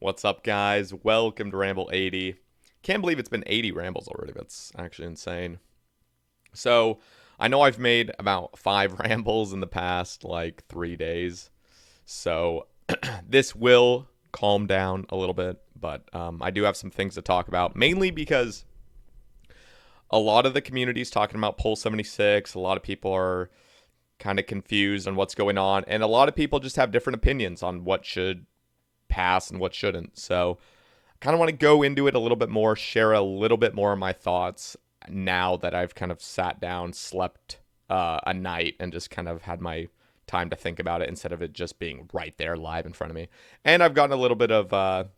What's up, guys? Welcome to Ramble 80. Can't believe it's been 80 rambles already. That's actually insane. So, I know I've made about 5 rambles in the past, 3 days. So, this will calm down a little bit, but I do have some things to talk about, mainly because a lot of the community is talking about Poll 76. A lot of people are kind of confused on what's going on, and a lot of people just have different opinions on what should pass and what shouldn't. So, kind of want to go into it a little bit more, share a little bit more of my thoughts now that I've kind of sat down, slept a night, and just kind of had my time to think about it instead of it just being right there live in front of me. And I've gotten a little bit of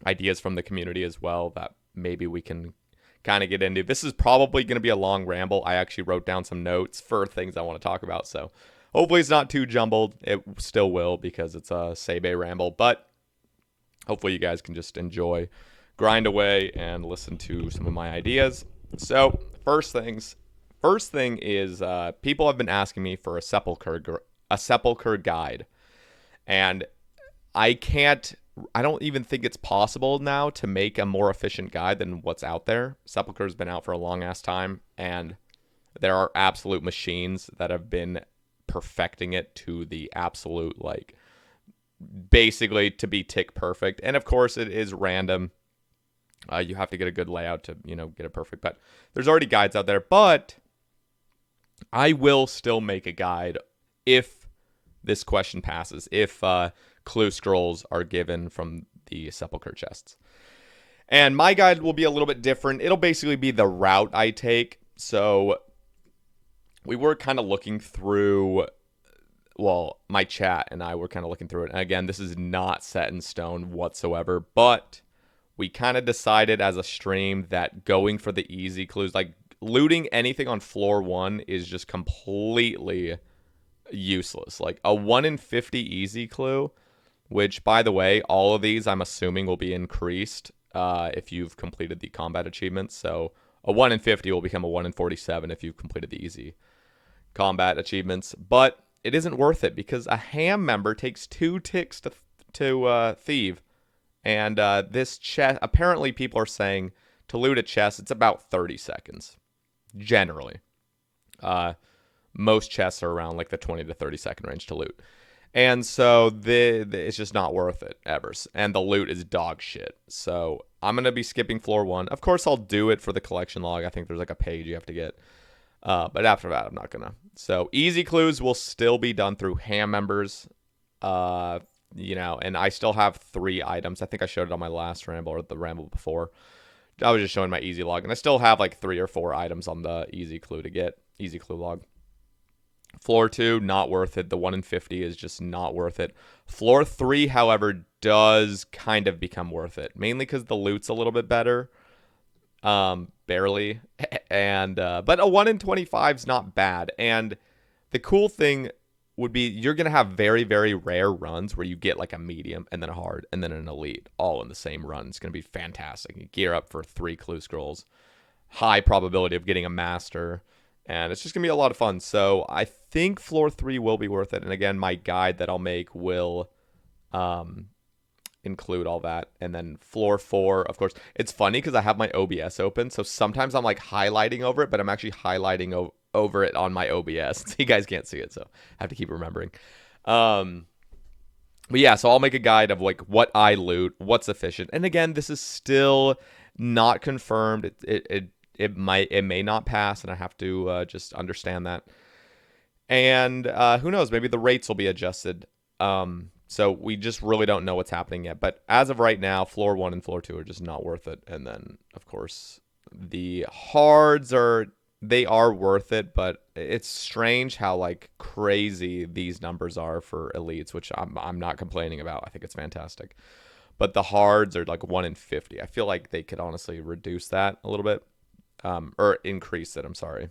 ideas from the community as well that maybe we can kind of get into. This is probably going to be a long ramble. I actually wrote down some notes for things I want to talk about, so hopefully it's not too jumbled. It still will because it's a Sebe ramble, but hopefully you guys can just enjoy, grind away, and listen to some of my ideas. So first thing is people have been asking me for a sepulcher guide, and I don't even think it's possible now to make a more efficient guide than what's out there. Sepulcher's been out for a long ass time, and there are absolute machines that have been perfecting it to the absolute, basically to be tick perfect. And of course it is random. You have to get a good layout to, get it perfect. But there's already guides out there. But I will still make a guide if this question passes. If clue scrolls are given from the sepulcher chests. And my guide will be a little bit different. It'll basically be the route I take. So we were kind of looking through, my chat and I were kind of looking through it. And again, this is not set in stone whatsoever, but we kind of decided as a stream that going for the easy clues, like looting anything on floor 1 is just completely useless. Like a 1 in 50 easy clue, which, by the way, all of these I'm assuming will be increased if you've completed the combat achievements. So a 1 in 50 will become a 1 in 47 if you've completed the easy combat achievements. But it isn't worth it because a ham member takes 2 ticks to thieve. And this chest, apparently people are saying to loot a chest, it's about 30 seconds, generally. Most chests are around the 20 to 30 second range to loot. And so it's just not worth it ever. And the loot is dog shit. So I'm going to be skipping floor 1. Of course, I'll do it for the collection log. I think there's a page you have to get. But after that, I'm not going to. So easy clues will still be done through ham members. And I still have 3 items. I think I showed it on my last ramble or the ramble before. I was just showing my easy log. And I still have 3 or 4 items on the easy clue to get. Easy clue log. Floor 2, not worth it. The 1 in 50 is just not worth it. Floor 3, however, does kind of become worth it. Mainly because the loot's a little bit better. Barely. And but a 1 in 25 is not bad. And the cool thing would be you're going to have very, very rare runs where you get a medium and then a hard and then an elite all in the same run. It's going to be fantastic. You gear up for 3 clue scrolls. High probability of getting a master. And it's just going to be a lot of fun. So I think floor 3 will be worth it. And again, my guide that I'll make will include all that. And then floor 4, of course. It's funny because I have my OBS open. So sometimes I'm highlighting over it, but I'm actually highlighting over it on my OBS. So you guys can't see it. So I have to keep remembering. But yeah, so I'll make a guide of what I loot, what's efficient. And again, this is still not confirmed. It may not pass, and I have to just understand that. And who knows? Maybe the rates will be adjusted. So we just really don't know what's happening yet. But as of right now, floor 1 and floor 2 are just not worth it. And then, of course, the hards are worth it. But it's strange how crazy these numbers are for elites, which I'm not complaining about. I think it's fantastic. But the hards are 1 in 50. I feel like they could honestly reduce that a little bit. Or increase it, I'm sorry.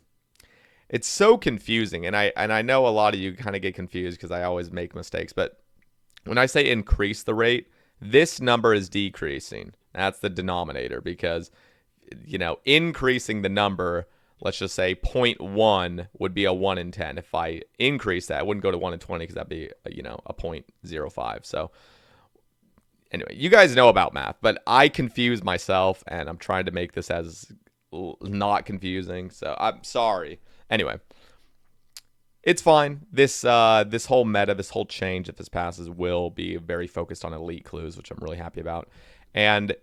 It's so confusing, and I know a lot of you kind of get confused because I always make mistakes, but when I say increase the rate, this number is decreasing. That's the denominator because, increasing the number, let's just say 0.1 would be a 1 in 10. If I increase that, I wouldn't go to 1 in 20 because that'd be, a 0.05. So Anyway, you guys know about math, but I confuse myself, and I'm trying to make this as not confusing. So I'm sorry. Anyway, it's fine. This whole meta, this whole change, if this passes, will be very focused on elite clues, which I'm really happy about. And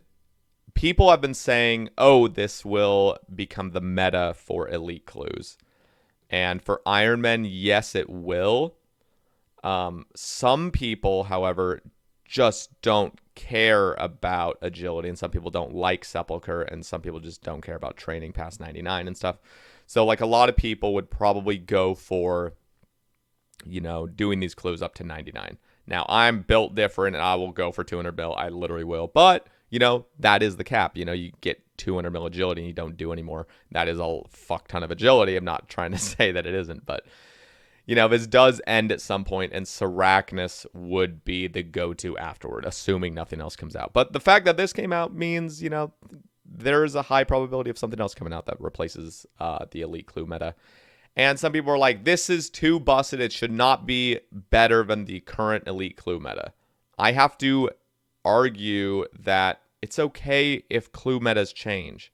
people have been saying, oh, this will become the meta for elite clues. And for Iron Men, yes, it will. Some people, however, just don't care about agility, and some people don't like Sepulcher, and some people just don't care about training past 99 and stuff. So, like, a lot of people would probably go for, doing these clues up to 99. Now, I'm built different, and I will go for 200 mil. I literally will. But, that is the cap. You get 200 mil agility, and you don't do anymore. That is a fuck ton of agility. I'm not trying to say that it isn't, but... this does end at some point, and Sarachnis would be the go-to afterward, assuming nothing else comes out. But the fact that this came out means, there is a high probability of something else coming out that replaces the Elite Clue meta. And some people are like, this is too busted. It should not be better than the current Elite Clue meta. I have to argue that it's okay if clue metas change.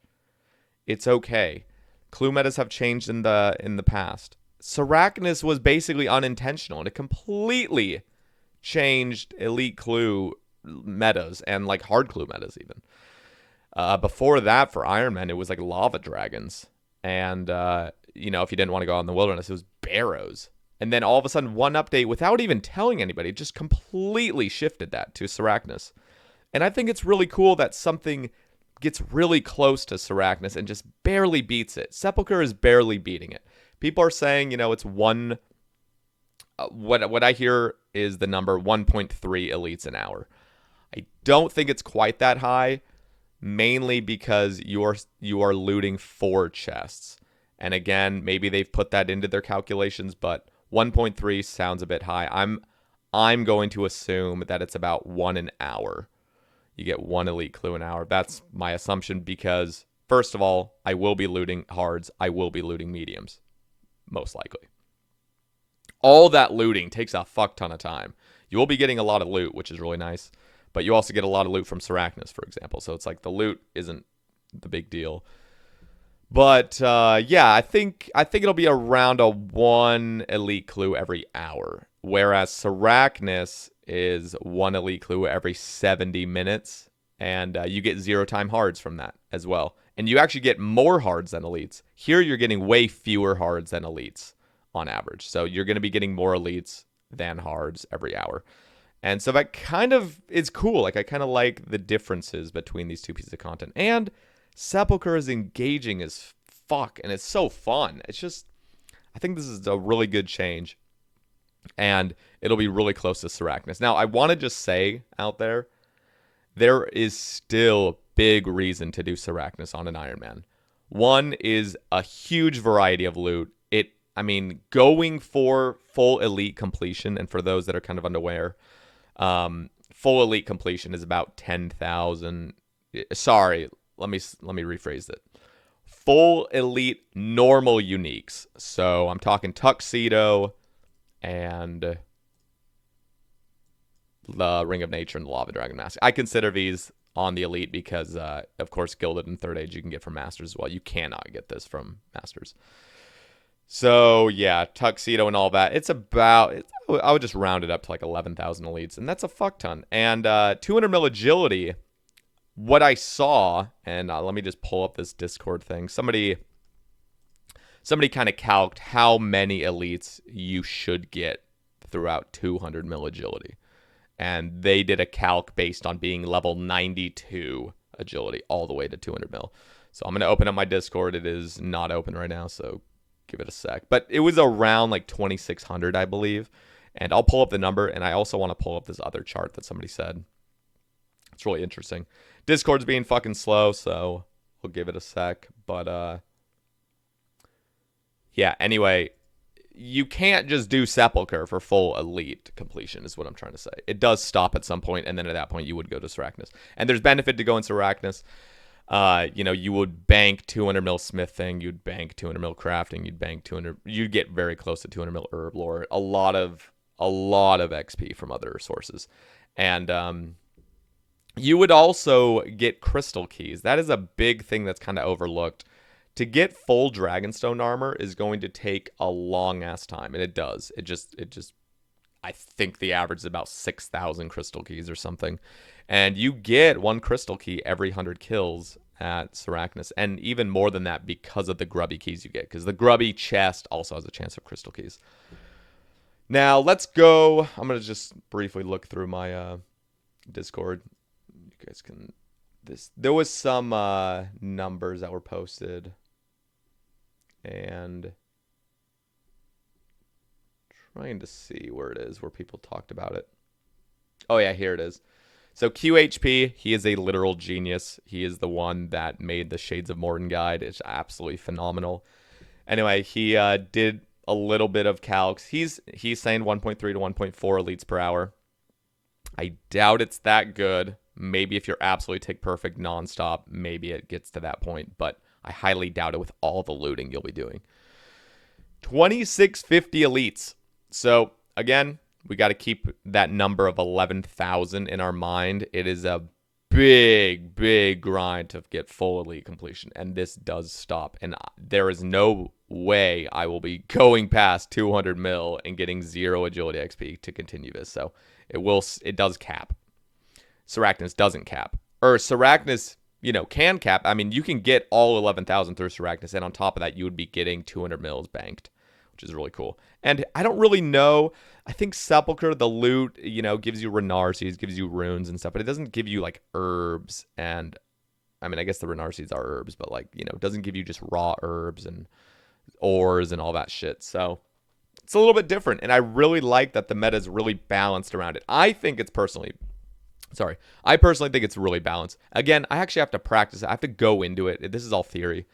It's okay. Clue metas have changed in the past. Sarachnis was basically unintentional, and it completely changed elite clue metas and like hard clue metas even. Before that, for Iron Man, it was like lava dragons. And, if you didn't want to go out in the wilderness, it was barrows. And then all of a sudden, one update, without even telling anybody, just completely shifted that to Sarachnis. And I think it's really cool that something gets really close to Sarachnis and just barely beats it. Sepulcher is barely beating it. People are saying, it's one. What I hear is the number 1.3 elites an hour. I don't think it's quite that high, mainly because you are looting 4 chests. And again, maybe they've put that into their calculations, but 1.3 sounds a bit high. I'm going to assume that it's about 1 an hour. You get 1 elite clue an hour. That's my assumption because, first of all, I will be looting hards. I will be looting mediums. Most likely. All that looting takes a fuck ton of time. You will be getting a lot of loot, which is really nice, but you also get a lot of loot from Sarachnis, for example. So it's like the loot isn't the big deal. But I think it'll be around a 1 elite clue every hour, whereas Sarachnis is 1 elite clue every 70 minutes, and you get 0 time hards from that as well. And you actually get more hards than elites. Here, you're getting way fewer hards than elites on average. So you're going to be getting more elites than hards every hour. And so that kind of is cool. Like, I kind of like the differences between these two pieces of content. And Sepulcher is engaging as fuck, and it's so fun. It's just, I think this is a really good change. And it'll be really close to Sarachnis. Now, I want to just say out there is still big reason to do Sarachnis on an Iron Man. One is a huge variety of loot. Going for full elite completion, and for those that are kind of unaware, full elite completion is about 10,000. Sorry, let me rephrase it. Full elite normal uniques. So I'm talking Tuxedo and the Ring of Nature and the Lava Dragon Mask. I consider these on the elite because, of course, Gilded and Third Age you can get from Masters as well. You cannot get this from Masters. So, yeah, Tuxedo and all that. I would just round it up to like 11,000 elites, and that's a fuck ton. And 200 mil agility, what I saw, and let me just pull up this Discord thing. Somebody kind of calced how many elites you should get throughout 200 mil agility. And they did a calc based on being level 92 agility all the way to 200 mil. So I'm going to open up my Discord. It is not open right now, so give it a sec. But it was around like 2,600, I believe. And I'll pull up the number, and I also want to pull up this other chart that somebody said. It's really interesting. Discord's being fucking slow, so we'll give it a sec. But, yeah, anyway, you can't just do Sepulcher for full elite completion is what I'm trying to say. It does stop at some point, and then at that point you would go to Sarachnis. And there's benefit to going Sarachnis. You would bank 200 mil smithing, you'd bank 200 mil crafting, you'd get very close to 200 mil herb lore. A lot of XP from other sources. And You would also get crystal keys. That is a big thing that's kind of overlooked. To get full Dragonstone armor is going to take a long ass time, and it does. It just I think the average is about 6,000 crystal keys or something. And you get one crystal key every 100 kills at Sarachnis, and even more than that because of the grubby keys you get, because the grubby chest also has a chance of crystal keys. Now, let's go. I'm going to just briefly look through my Discord. You guys can... There was some numbers that were posted, and trying to see where it is, where people talked about it. Oh yeah, here it is. So QHP, he is a literal genius. He is the one that made the Shades of Morden guide. It's absolutely phenomenal. Anyway, he did a little bit of calcs. He's saying 1.3 to 1.4 elites per hour. I doubt it's that good. Maybe if you're absolutely tick perfect nonstop, maybe it gets to that point, but I highly doubt it with all the looting you'll be doing. 2650 elites. So again, we got to keep that number of 11,000 in our mind. It is a big, big grind to get full elite completion, and this does stop. And there is no way I will be going past 200 mil and getting 0 agility XP to continue this. So it does cap. Sarachnis doesn't cap. Or Sarachnis, can cap. I mean, you can get all 11,000 through Sarachnis, and on top of that, you would be getting 200 mils banked, which is really cool. And I don't really know. I think Sepulchre, the loot, gives you Renar seeds, gives you runes and stuff, but it doesn't give you, like, herbs. And, I mean, I guess the Renar seeds are herbs, but, like, it doesn't give you just raw herbs and ores and all that shit. So it's a little bit different, and I really like that the meta is really balanced around it. I personally think it's really balanced. Again, I actually have to practice it. I have to go into it. This is all theory.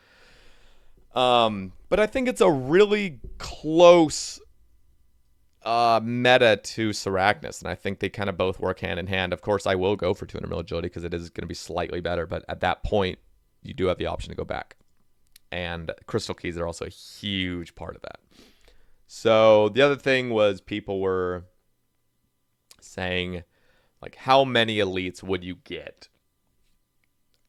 But I think it's a really close meta to Sarachnis, and I think they kind of both work hand in hand. Of course, I will go for 200 mil agility because it is going to be slightly better, but at that point, you do have the option to go back. And crystal keys are also a huge part of that. So the other thing was people were saying, like, how many elites would you get?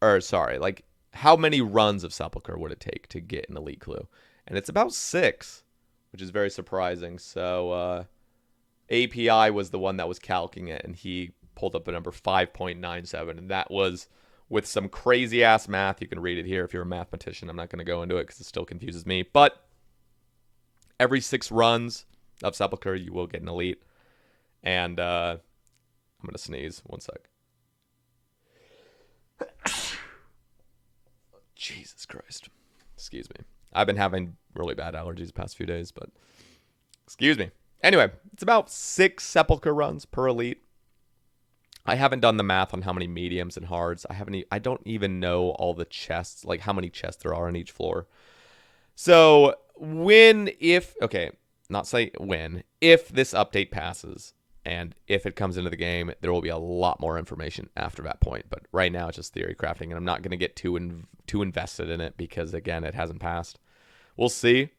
Or, sorry, like, how many runs of Sepulchre would it take to get an elite clue? And it's about 6, which is very surprising. So, API was the one that was calcing it, and he pulled up a number 5.97, and that was with some crazy-ass math. You can read it here if you're a mathematician. I'm not going to go into it because it still confuses me. But every 6 runs of Sepulchre, you will get an elite. And, I'm going to sneeze. One sec. Jesus Christ. Excuse me. I've been having really bad allergies the past few days, but excuse me. Anyway, it's about 6 Sepulchre runs per elite. I haven't done the math on how many mediums and hards. I don't even know all the chests, like how many chests there are on each floor. So if this update passes, and if it comes into the game, there will be a lot more information after that point. But right now, it's just theory crafting, and I'm not going to get too invested in it because, again, it hasn't passed. We'll see.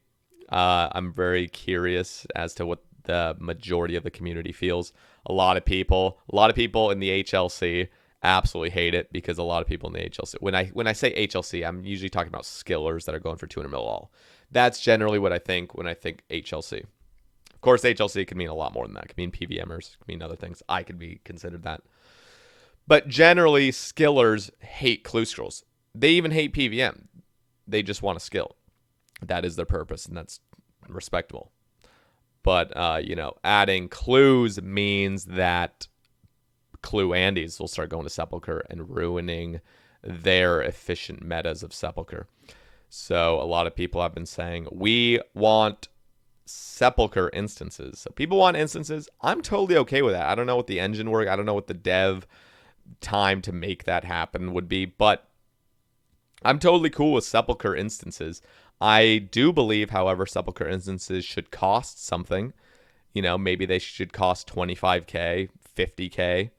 I'm very curious as to what the majority of the community feels. A lot of people in the HLC absolutely hate it because a lot of people in the HLC. When I say HLC, I'm usually talking about skillers that are going for 200 mil all. That's generally what I think when I think HLC. Of course, HLC could mean a lot more than that. It could mean PVMers. It could mean other things. I could be considered that. But generally, skillers hate clue scrolls. They even hate PVM. They just want a skill. That is their purpose, and that's respectable. But, adding clues means that clue Andes will start going to Sepulchre and ruining their efficient metas of Sepulchre. So a lot of people have been saying, we want Sepulchre instances. So people want instances. I'm totally okay with that. I don't know what the engine work. I don't know what the dev time to make that happen would be, but I'm totally cool with Sepulchre instances. I do believe, however, Sepulchre instances should cost something. Maybe they should cost 25k, 50k.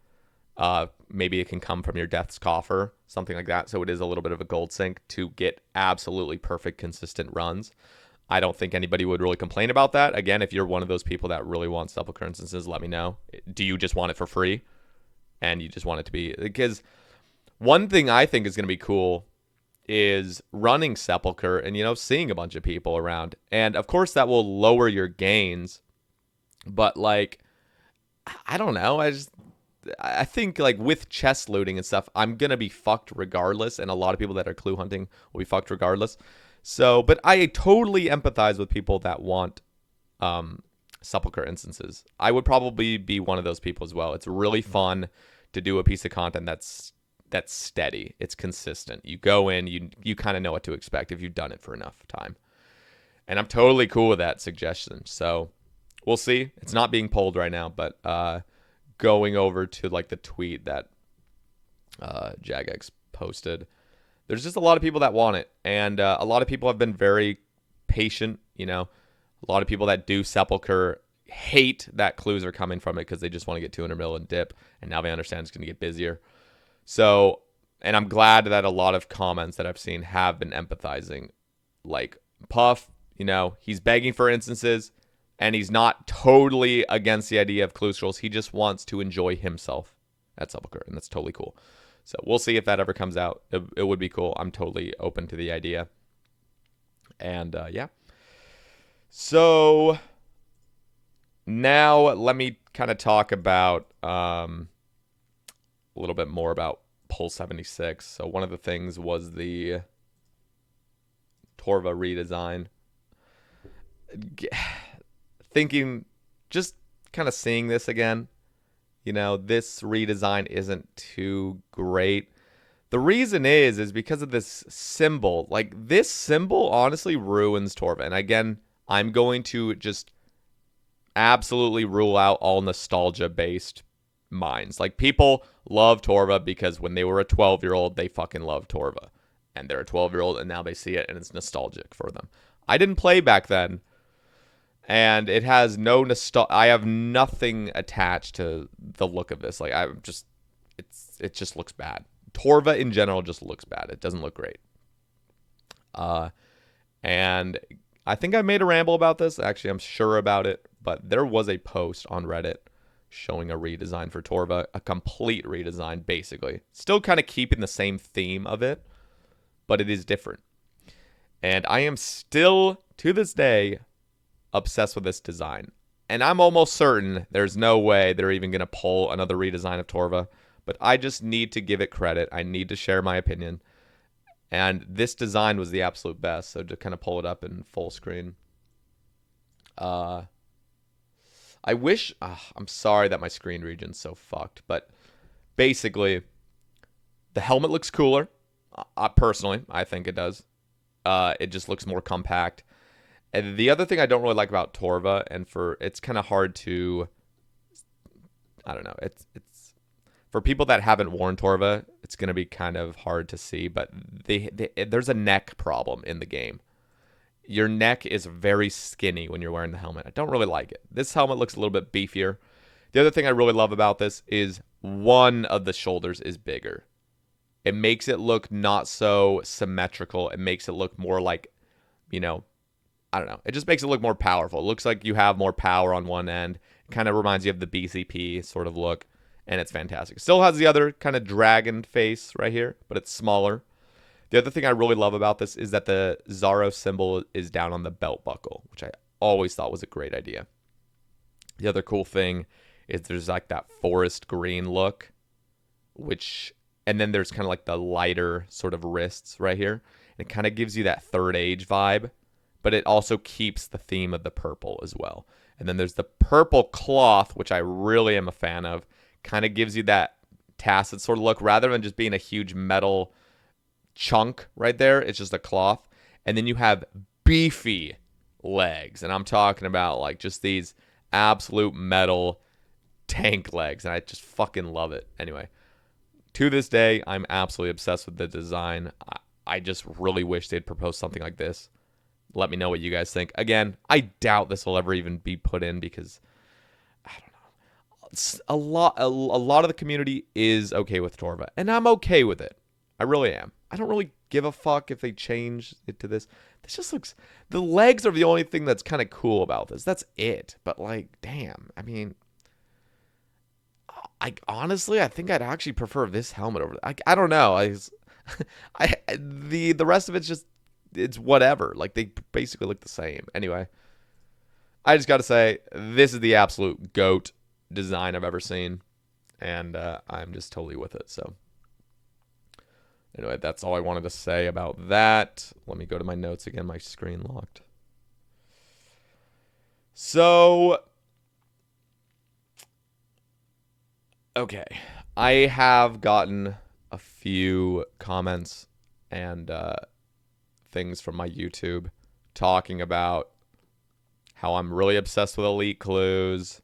Maybe it can come from your Death's Coffer, something like that. So it is a little bit of a gold sink to get absolutely perfect, consistent runs. I don't think anybody would really complain about that. Again, if you're one of those people that really want Sepulchre instances, let me know. Do you just want it for free? and you just want it to be, because one thing I think is going to be cool is running Sepulcher and, seeing a bunch of people around. And of course that will lower your gains, but like, I don't know. I think like with chest looting and stuff, I'm going to be fucked regardless. And a lot of people that are clue hunting will be fucked regardless. So, but I totally empathize with people that want Sepulcher instances. I would probably be one of those people as well. It's really fun to do a piece of content that's steady. It's consistent. You go in, you kind of know what to expect if you've done it for enough time. And I'm totally cool with that suggestion. So we'll see. It's not being polled right now, but going over to like the tweet that Jagex posted, there's just a lot of people that want it. And a lot of people have been very patient. A lot of people that do Sepulcher hate that clues are coming from it because they just want to get 200 mil and dip. And now they understand it's going to get busier. So, and I'm glad that a lot of comments that I've seen have been empathizing. Like, Puff, he's begging for instances, and he's not totally against the idea of clue scrolls. He just wants to enjoy himself at Sepulcher, and that's totally cool. So, we'll see if that ever comes out. It would be cool. I'm totally open to the idea. And, yeah. So, now let me kind of talk about a little bit more about Pull 76. So one of the things was the Torva redesign. Thinking, just kind of seeing this again, this redesign isn't too great. The reason is because of this symbol. Like, this symbol honestly ruins Torva. And again, I'm going to just absolutely rule out all nostalgia-based minds. Like, people love Torva because when they were a 12-year-old, they fucking love Torva. And they're a 12-year-old, and now they see it, and it's nostalgic for them. I didn't play back then, and it has no nostalgia. I have nothing attached to the look of this. Like, it just looks bad. Torva in general just looks bad. It doesn't look great. And I think I made a ramble about this. Actually, I'm sure about it. But there was a post on Reddit showing a redesign for Torva, a complete redesign, basically. Still kind of keeping the same theme of it, but it is different. And I am still, to this day, obsessed with this design. And I'm almost certain there's no way they're even going to pull another redesign of Torva. But I just need to give it credit. I need to share my opinion. And this design was the absolute best. So to kind of pull it up in full screen. I wish, I'm sorry that my screen region's so fucked, but basically, the helmet looks cooler. Personally, I think it does. It just looks more compact. And the other thing I don't really like about Torva, and it's kind of hard to, I don't know, it's for people that haven't worn Torva, it's going to be kind of hard to see, but there's a neck problem in the game. Your neck is very skinny when you're wearing the helmet. I don't really like it. This helmet looks a little bit beefier. The other thing I really love about this is one of the shoulders is bigger. It makes it look not so symmetrical. It makes it look more like, I don't know. It just makes it look more powerful. It looks like you have more power on one end. It kind of reminds you of the BCP sort of look, and it's fantastic. Still has the other kind of dragon face right here, but it's smaller. The other thing I really love about this is that the Zaro symbol is down on the belt buckle, which I always thought was a great idea. The other cool thing is there's like that forest green look, and then there's kind of like the lighter sort of wrists right here. And it kind of gives you that Third Age vibe, but it also keeps the theme of the purple as well. And then there's the purple cloth, which I really am a fan of. Kind of gives you that tacit sort of look rather than just being a huge metal chunk right there. It's just a cloth. And then you have beefy legs. And I'm talking about like just these absolute metal tank legs. And I just fucking love it. Anyway, to this day, I'm absolutely obsessed with the design. I just really wish they'd propose something like this. Let me know what you guys think. Again, I doubt this will ever even be put in because I don't know. It's a lot of the community is okay with Torva, and I'm okay with it. I really am. I don't really give a fuck if they change it to this. This just looks... The legs are the only thing that's kind of cool about this. That's it. But, like, damn. I mean... Honestly, I think I'd actually prefer this helmet over. I don't know. The rest of it's whatever. Like they basically look the same. Anyway, I just got to say this is the absolute GOAT design I've ever seen, and I'm just totally with it. So anyway, that's all I wanted to say about that. Let me go to my notes again. My screen locked. So, okay. I have gotten a few comments and things from my YouTube talking about how I'm really obsessed with elite clues.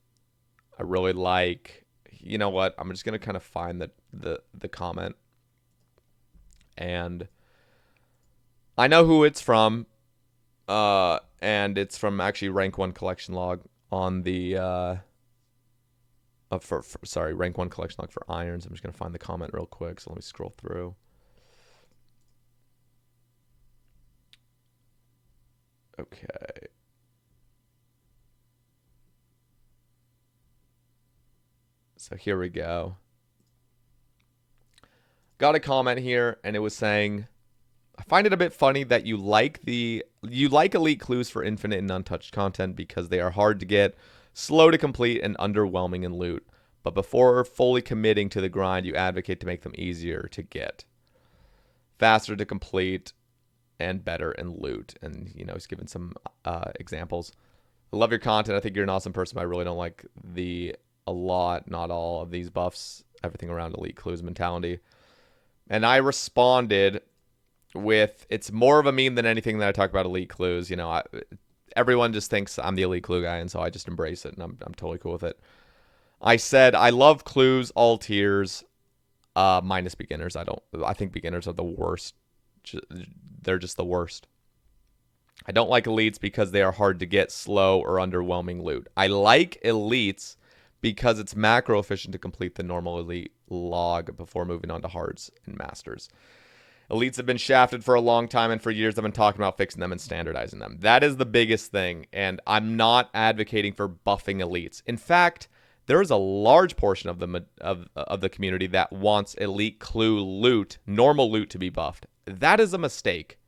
I really like, you know what? I'm just going to kind of find the comment. And I know who it's from. And it's from actually rank 1 collection log on the rank 1 collection log for irons. I'm just gonna find the comment real quick, so let me scroll through. Okay. So here we go. Got a comment here, and it was saying, I find it a bit funny that you like elite clues for infinite and untouched content because they are hard to get, slow to complete, and underwhelming in loot. But before fully committing to the grind, you advocate to make them easier to get, faster to complete, and better in loot. And, you know, he's given some examples. I love your content. I think you're an awesome person, but I really don't like not all of these buffs, everything around elite clues mentality. And I responded with, it's more of a meme than anything that I talk about elite clues. You know, everyone just thinks I'm the elite clue guy, and so I just embrace it, and I'm totally cool with it. I said, I love clues, all tiers, minus beginners. I think beginners are the worst. They're just the worst. I don't like elites because they are hard to get, slow, or underwhelming loot. I like elites because it's macro efficient to complete the normal elite log before moving on to hards and masters. Elites have been shafted for a long time, and for years I've been talking about fixing them and standardizing them. That is the biggest thing, and I'm not advocating for buffing elites. In fact, there is a large portion of the community that wants elite clue loot, normal loot, to be buffed. That is a mistake.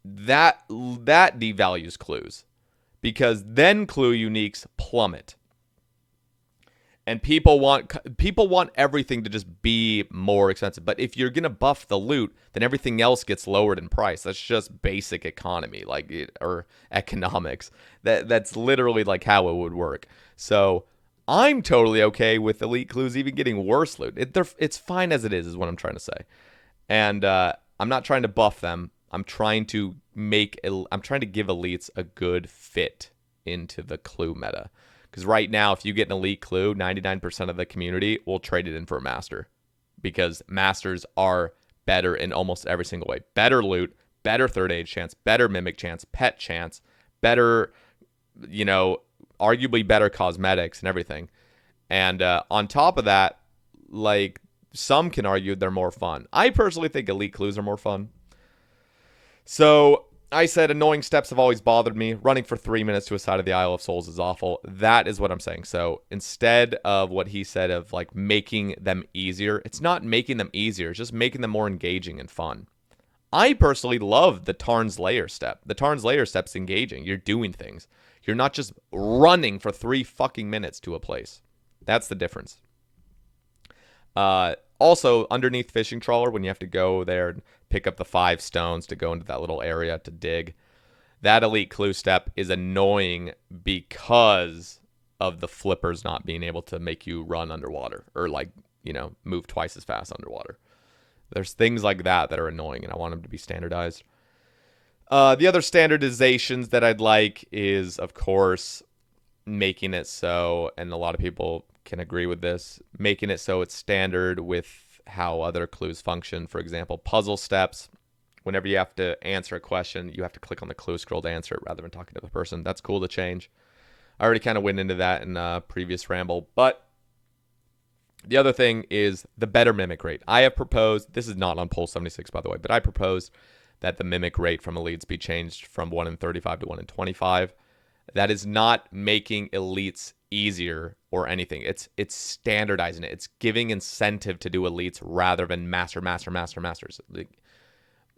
That devalues clues, because then clue uniques plummet. And people want everything to just be more expensive. But if you're gonna buff the loot, then everything else gets lowered in price. That's just basic economy, or economics. That's literally like how it would work. So I'm totally okay with elite clues even getting worse loot. It's fine as it is what I'm trying to say. And I'm not trying to buff them. I'm trying to give elites a good fit into the clue meta. Because right now, if you get an elite clue, 99% of the community will trade it in for a master. Because masters are better in almost every single way. Better loot, better third age chance, better mimic chance, pet chance, better, arguably better cosmetics and everything. And on top of that, like, some can argue they're more fun. I personally think elite clues are more fun. So I said annoying steps have always bothered me. Running for 3 minutes to a side of the Isle of Souls is awful. That is what I'm saying. So instead of what he said of like making them easier, it's not making them easier. It's just making them more engaging and fun. I personally love the Tarn's Lair step. The Tarn's Lair step's engaging. You're doing things. You're not just running for 3 fucking minutes to a place. That's the difference. Also, underneath Fishing Trawler, when you have to go there and pick up the 5 stones to go into that little area to dig, that elite clue step is annoying because of the flippers not being able to make you run underwater or, move twice as fast underwater. There's things like that are annoying, and I want them to be standardized. The other standardizations that I'd like is, of course, making it so, and a lot of people can agree with this, making it so it's standard with how other clues function. For example, puzzle steps. Whenever you have to answer a question, you have to click on the clue scroll to answer it rather than talking to the person. That's cool to change. I already kind of went into that in a previous ramble, but the other thing is the better mimic rate. I have proposed, this is not on poll 76 by the way, but I proposed that the mimic rate from elites be changed from 1 in 35 to 1 in 25. That is not making elites easier or anything. It's standardizing it. It's giving incentive to do elites rather than masters.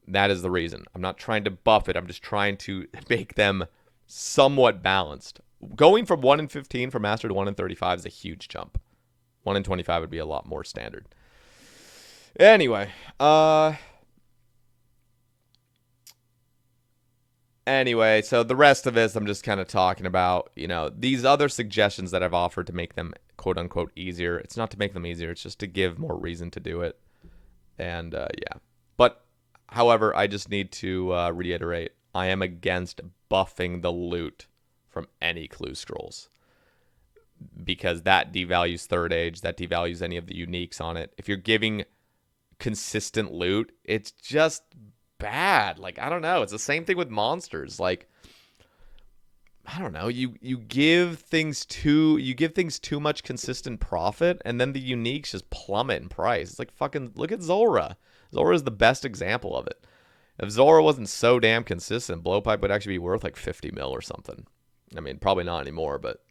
That is the reason. I'm not trying to buff it. I'm just trying to make them somewhat balanced. Going from 1 in 15 for master to 1 in 35 is a huge jump. 1 in 25 would be a lot more standard. Anyway, so the rest of this, I'm just kind of talking about, these other suggestions that I've offered to make them quote unquote easier. It's not to make them easier. It's just to give more reason to do it. And yeah, but however, I just need to reiterate, I am against buffing the loot from any clue scrolls because that devalues Third Age. That devalues any of the uniques on it. If you're giving consistent loot, it's just bad. Like, I don't know. It's the same thing with monsters. Like, I don't know. You give things too much consistent profit, and then the uniques just plummet in price. It's like fucking look at Zora. Zora is the best example of it. If Zora wasn't so damn consistent, Blowpipe would actually be worth like 50 mil or something. I mean, probably not anymore, but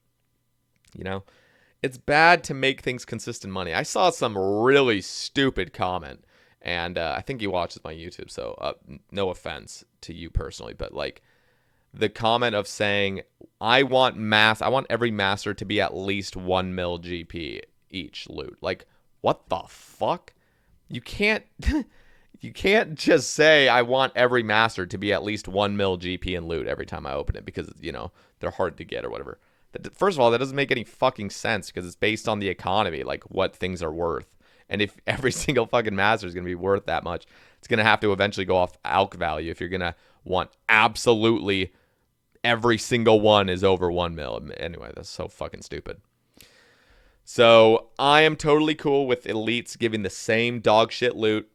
it's bad to make things consistent money. I saw some really stupid comment, and I think he watches my YouTube, so no offense to you personally, but like the comment of saying, I want every master to be at least 1 mil GP each loot. Like, what the fuck? You can't you can't just say I want every master to be at least 1 mil GP in loot every time I open it because, they're hard to get or whatever. First of all, that doesn't make any fucking sense because it's based on the economy, like what things are worth. And if every single fucking master is going to be worth that much, it's going to have to eventually go off ALK value if you're going to want absolutely every single one is over 1 mil. Anyway, that's so fucking stupid. So I am totally cool with elites giving the same dog shit loot.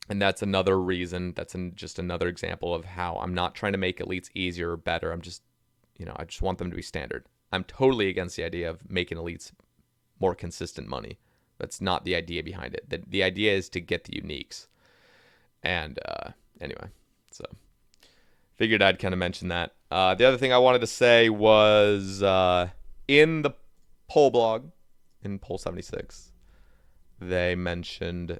And that's another reason. That's just another example of how I'm not trying to make elites easier or better. I'm just, I just want them to be standard. I'm totally against the idea of making elites more consistent money. That's not the idea behind it. The idea is to get the uniques. And anyway, so figured I'd kind of mention that. The other thing I wanted to say was in the poll blog, in poll 76, they mentioned,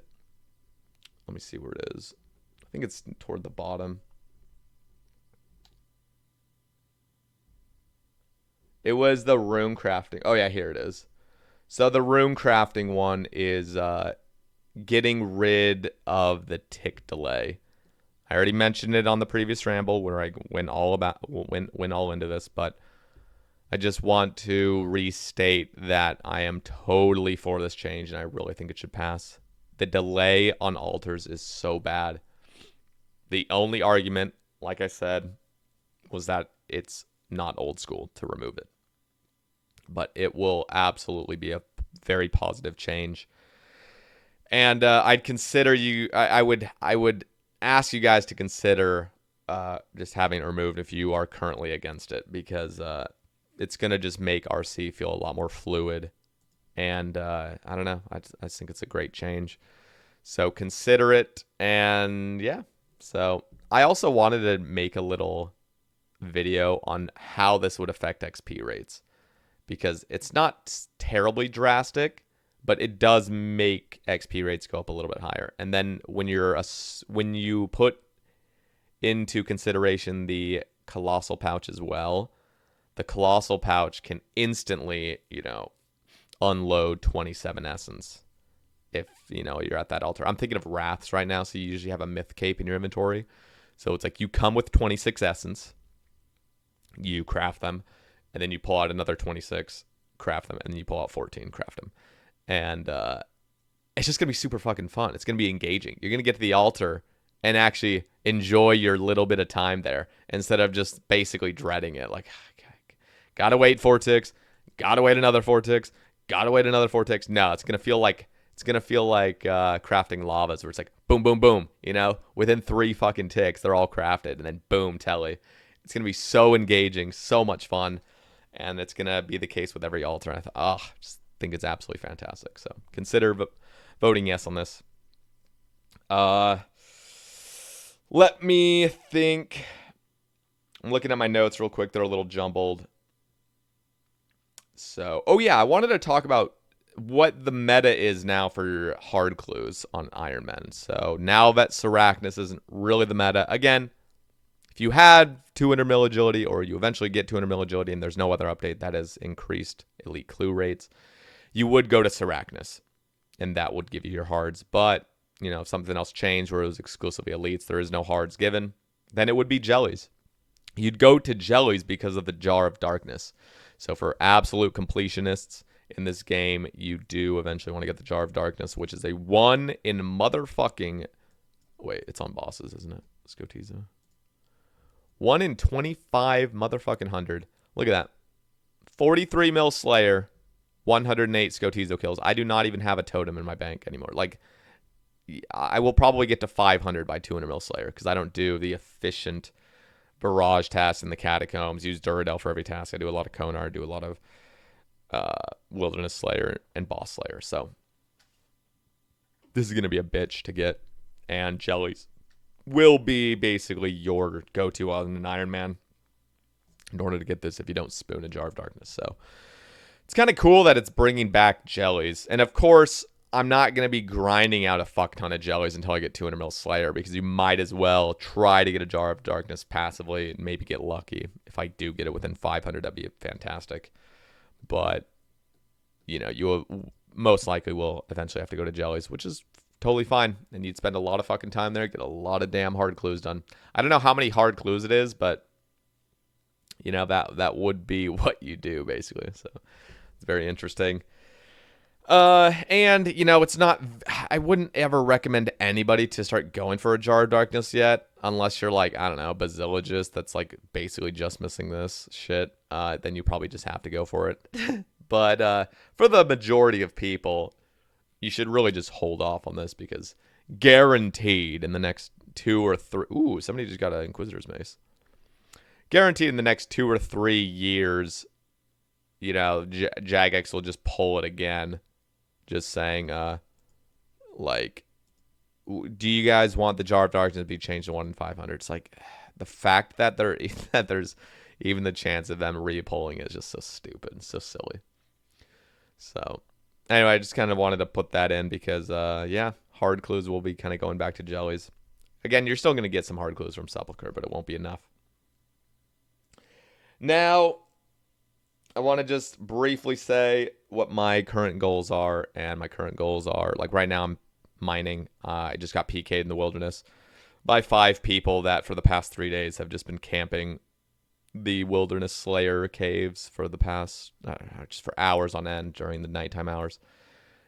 let me see where it is. I think it's toward the bottom. It was the rune crafting. Oh yeah, here it is. So the rune crafting one is getting rid of the tick delay. I already mentioned it on the previous ramble where I went all into this, but I just want to restate that I am totally for this change and I really think it should pass. The delay on altars is so bad. The only argument, like I said, was that it's not old school to remove it. But it will absolutely be a very positive change. And I'd consider I would ask you guys to consider just having it removed if you are currently against it, because it's going to just make RC feel a lot more fluid. And I don't know. I just think it's a great change. So consider it. And yeah. So I also wanted to make a little video on how this would affect XP rates, because it's not terribly drastic, but it does make XP rates go up a little bit higher. And then when you put into consideration the Colossal Pouch as well, the Colossal Pouch can instantly, unload 27 Essence if, you're at that altar. I'm thinking of Wraths right now, so you usually have a Myth Cape in your inventory. So it's like you come with 26 Essence, you craft them, and then you pull out another 26, craft them, and then you pull out 14, craft them. And it's just going to be super fucking fun. It's going to be engaging. You're going to get to the altar and actually enjoy your little bit of time there instead of just basically dreading it. Like, gotta wait 4 ticks, gotta wait another 4 ticks, gotta wait another 4 ticks. No, it's going to feel like crafting lavas where it's like boom, boom, boom. Within 3 fucking ticks, they're all crafted, and then boom, telly. It's going to be so engaging, so much fun. And it's going to be the case with every altar. And I just think it's absolutely fantastic. So consider voting yes on this. Let me think. I'm looking at my notes real quick. They're a little jumbled. So, oh yeah, I wanted to talk about what the meta is now for hard clues on Iron Men. So now that Arachnus isn't really the meta, again, if you had 200 mil agility, or you eventually get 200 mil agility and there's no other update that has increased elite clue rates, you would go to Arachnus, and that would give you your hards. But, you know, if something else changed where it was exclusively elites, there is no hards given, then it would be jellies. You'd go to jellies because of the Jar of Darkness. So for absolute completionists in this game, you do eventually want to get the Jar of Darkness, which is a 1 in motherfucking... Wait, it's on bosses, isn't it? Let's go Tiza. 1 in 25 motherfucking 100. Look at that. 43 mil Slayer, 108 Scotizo kills. I do not even have a totem in my bank anymore. Like, I will probably get to 500 by 200 mil Slayer because I don't do the efficient barrage tasks in the catacombs. Use Duradel for every task. I do a lot of Konar, do a lot of Wilderness Slayer and Boss Slayer. So this is going to be a bitch to get. And jellies will be basically your go-to on an Iron Man in order to get this if you don't spoon a Jar of Darkness. So it's kind of cool that it's bringing back jellies. And of course, I'm not going to be grinding out a fuck ton of jellies until I get 200 mil Slayer, because you might as well try to get a Jar of Darkness passively and maybe get lucky. If I do get it within 500, that'd be fantastic. But, you know, you will most likely will eventually have to go to jellies, which is totally fine. And you'd spend a lot of fucking time there, get a lot of damn hard clues done. I don't know how many hard clues it is, but, you know, that would be what you do, basically. So it's very interesting. And, you know, it's not, I wouldn't ever recommend anybody to start going for a Jar of Darkness yet, unless you're like, I don't know, Basilogist that's like basically just missing this shit. Then you probably just have to go for it. But, for the majority of people, you should really just hold off on this, because guaranteed in the next 2 or 3, ooh, somebody just got an Inquisitor's Mace. Guaranteed in the next 2 or 3 years, you know, Jagex will just pull it again. Just saying, like, do you guys want the Jar of Darkness to be changed to 1 in 500? It's like, the fact that there's even the chance of them re-pulling it is just so stupid, so silly. So, anyway, I just kind of wanted to put that in because, yeah, hard clues will be kind of going back to jellies. Again, you're still going to get some hard clues from Sepulchre, but it won't be enough. Now, I want to just briefly say what my current goals are, and my current goals are, like, right now I'm mining. I just got PK'd in the wilderness by 5 people that for the past 3 days have just been camping the Wilderness Slayer caves for the past, I don't know, just for hours on end during the nighttime hours.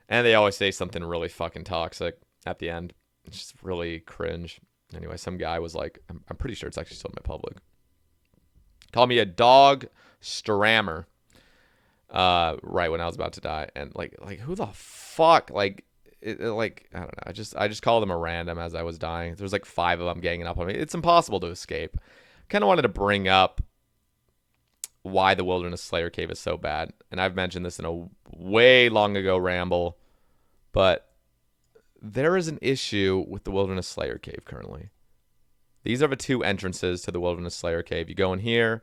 And they always say something really fucking toxic at the end. It's just really cringe. Anyway, some guy was like, I'm pretty sure it's actually still in my public, called me a dog strammer. Right when I was about to die, and like who the fuck, like, like, I don't know, I just called them a random as I was dying. There's like 5 of them ganging up on me. It's impossible to escape. Kind of wanted to bring up why the Wilderness Slayer cave is so bad, and I've mentioned this in a way long ago ramble, but there is an issue with the Wilderness Slayer cave currently. These are the 2 entrances to the Wilderness Slayer cave. You go in here,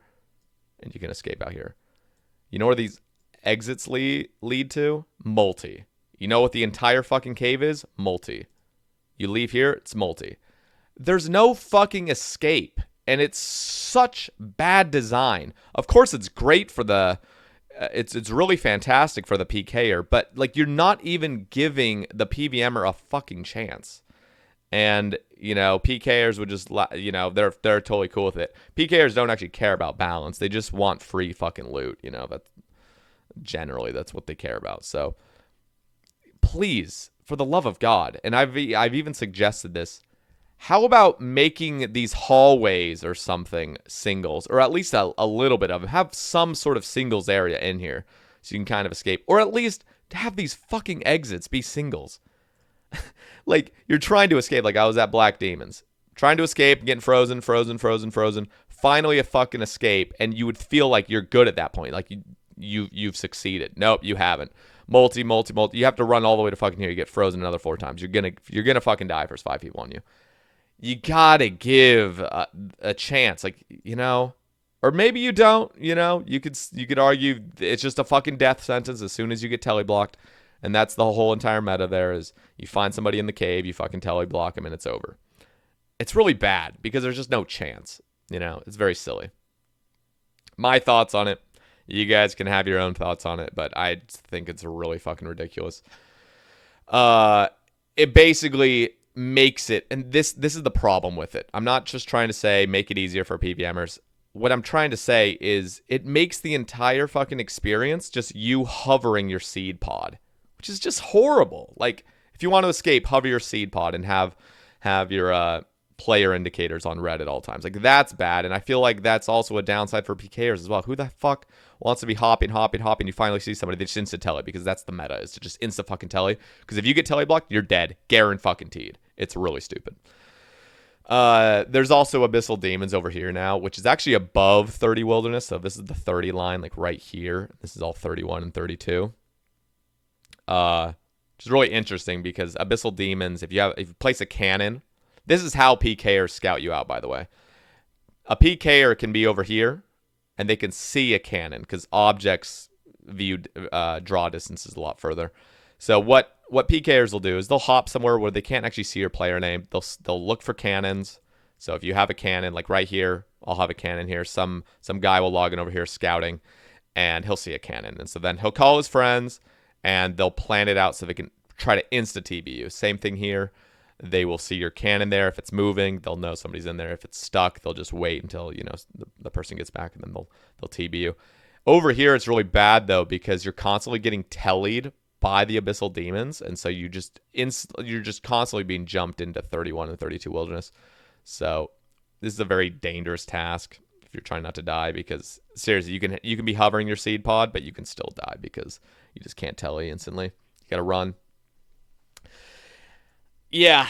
and you can escape out here. You know where these exits lead to? Multi. You know what the entire fucking cave is? Multi. You leave here, it's multi. There's no fucking escape, and it's such bad design. Of course, it's great for the... it's really fantastic for the PKer, but, like, you're not even giving the PVMer a fucking chance. And, you know, PKers would just, you know, they're totally cool with it. PKers don't actually care about balance. They just want free fucking loot, you know. Generally, that's what they care about. So, please, for the love of God, and I've even suggested this, how about making these hallways or something singles, or at least a little bit of it. Have some sort of singles area in here so you can kind of escape, or at least have these fucking exits be singles. Like, you're trying to escape. Like, I was at Black Demons, trying to escape, getting frozen. Finally, a fucking escape, and you would feel like you're good at that point. Like, you've succeeded. Nope, you haven't. Multi. You have to run all the way to fucking here. You get frozen another 4 times. You're gonna fucking die if there's 5 people on you. You gotta give a chance, like, you know, Or maybe you don't, you could argue it's just a fucking death sentence as soon as you get teleblocked. And that's the whole entire meta there is you find somebody in the cave, you fucking teleblock them, and it's over. It's really bad because there's just no chance. It's very silly. My thoughts on it. You guys can have your own thoughts on it, but I think it's really fucking ridiculous. It basically makes it, and this is the problem with it. I'm not just trying to say make it easier for PVMers. What I'm trying to say is it makes the entire fucking experience just you hovering your seed pod, which is just horrible. Like, if you want to escape, hover your seed pod and have your player indicators on red at all times. Like, that's bad, and I feel like that's also a downside for PKers as well. Who the fuck wants to be hopping? You finally see somebody, they just insta-tele, because that's the meta, is to just insta-fucking-tele. Because if you get tele-blocked, you're dead. Guaranteed. It's really stupid. There's also Abyssal Demons over here now, which is actually above 30 Wilderness, so this is the 30 line, like right here. This is all 31 and 32. Which is really interesting, because Abyssal Demons, if you place a cannon, this is how PKers scout you out, by the way. A PKer can be over here, and they can see a cannon, because objects viewed draw distances a lot further. So what PKers will do is they'll hop somewhere where they can't actually see your player name. They'll look for cannons. So if you have a cannon, like right here, I'll have a cannon here. Some guy will log in over here scouting, and he'll see a cannon. And so then he'll call his friends, and they'll plan it out so they can try to insta-TB you. Same thing here. They will see your cannon there. If it's moving, they'll know somebody's in there. If it's stuck, they'll just wait until the person gets back, and then they'll TB you. Over here, it's really bad though, because you're constantly getting tellied by the Abyssal Demons, and so you're just constantly being jumped into 31 and 32 Wilderness. So this is a very dangerous task if you're trying not to die, because seriously, you can be hovering your seed pod, but you can still die because you just can't telly instantly. You gotta run. Yeah,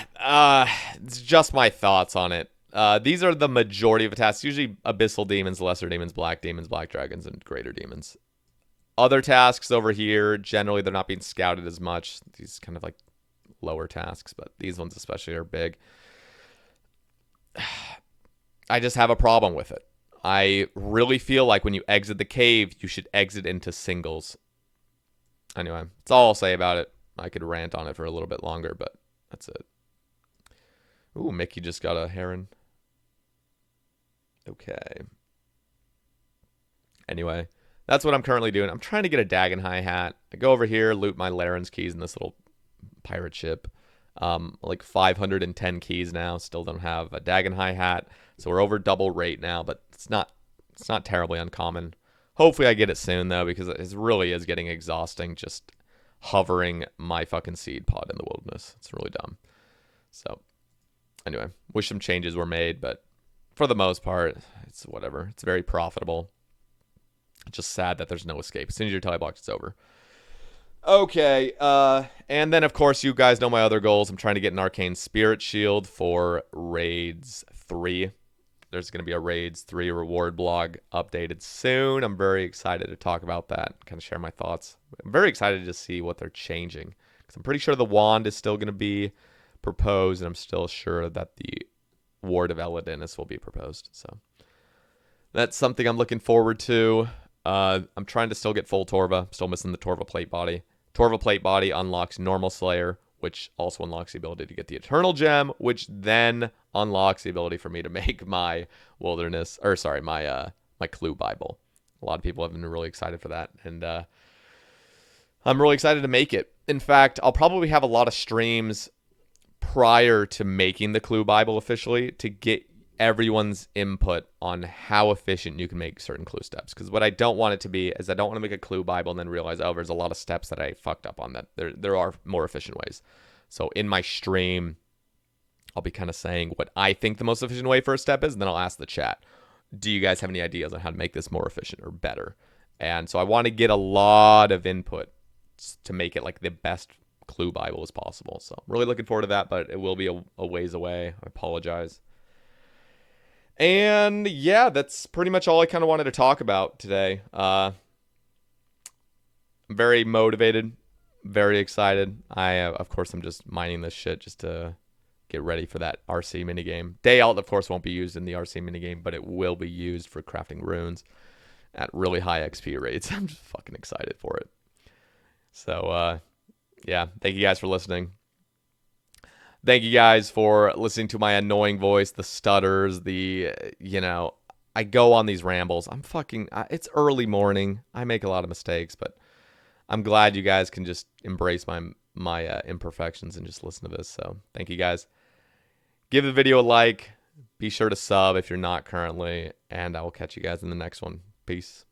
it's just my thoughts on it. These are the majority of the tasks. Usually Abyssal Demons, Lesser Demons, Black Dragons, and Greater Demons. Other tasks over here, generally they're not being scouted as much. These kind of like lower tasks, but these ones especially are big. I just have a problem with it. I really feel like when you exit the cave, you should exit into singles. Anyway, that's all I'll say about it. I could rant on it for a little bit longer, but that's it. Ooh, Mickey just got a heron. Okay. Anyway, that's what I'm currently doing. I'm trying to get a Dagon High hat. I go over here, loot my Laren's keys in this little pirate ship. Like 510 keys now. Still don't have a Dagon High hat. So we're over double rate now, but it's not terribly uncommon. Hopefully I get it soon though, because it really is getting exhausting just hovering my fucking seed pod in the wilderness. It's really dumb. So anyway, wish some changes were made, but for the most part, it's whatever. It's very profitable. It's just sad that there's no escape. As soon as you're teleblocked, it's over. Okay, and then of course you guys know my other goals. I'm trying to get an Arcane Spirit Shield for Raids 3. There's going to be a Raids 3 reward blog updated soon. I'm very excited to talk about that, kind of share my thoughts. I'm very excited to see what they're changing, because I'm pretty sure the wand is still going to be proposed, and I'm still sure that the Ward of Elidinus will be proposed. So that's something I'm looking forward to. I'm trying to still get full Torva. I'm still missing the Torva plate body. Torva plate body unlocks Normal Slayer, which also unlocks the ability to get the Eternal Gem, which then unlocks the ability for me to make my Wilderness, or sorry, my Clue Bible. A lot of people have been really excited for that, and I'm really excited to make it. In fact, I'll probably have a lot of streams prior to making the Clue Bible officially to get everyone's input on how efficient you can make certain clue steps. Because what I don't want it to be is I don't want to make a Clue Bible and then realize, oh, there's a lot of steps that I fucked up on. That there are more efficient ways. So in my stream, I'll be kind of saying what I think the most efficient way for a step is, and then I'll ask the chat, do you guys have any ideas on how to make this more efficient or better? And so I want to get a lot of input to make it like the best Clue Bible as possible. So I'm really looking forward to that, but it will be a ways away. I apologize. And yeah, that's pretty much all I kind of wanted to talk about today. I'm very motivated, very excited. Of course, I'm just mining this shit just to get ready for that RC minigame. Day alt, of course, won't be used in the RC minigame, but it will be used for crafting runes at really high XP rates. I'm just fucking excited for it. So, yeah, thank you guys for listening. Thank you guys for listening to my annoying voice, the stutters, I go on these rambles. It's early morning. I make a lot of mistakes, but I'm glad you guys can just embrace my imperfections and just listen to this. So thank you guys. Give the video a like. Be sure to sub if you're not currently, and I will catch you guys in the next one. Peace.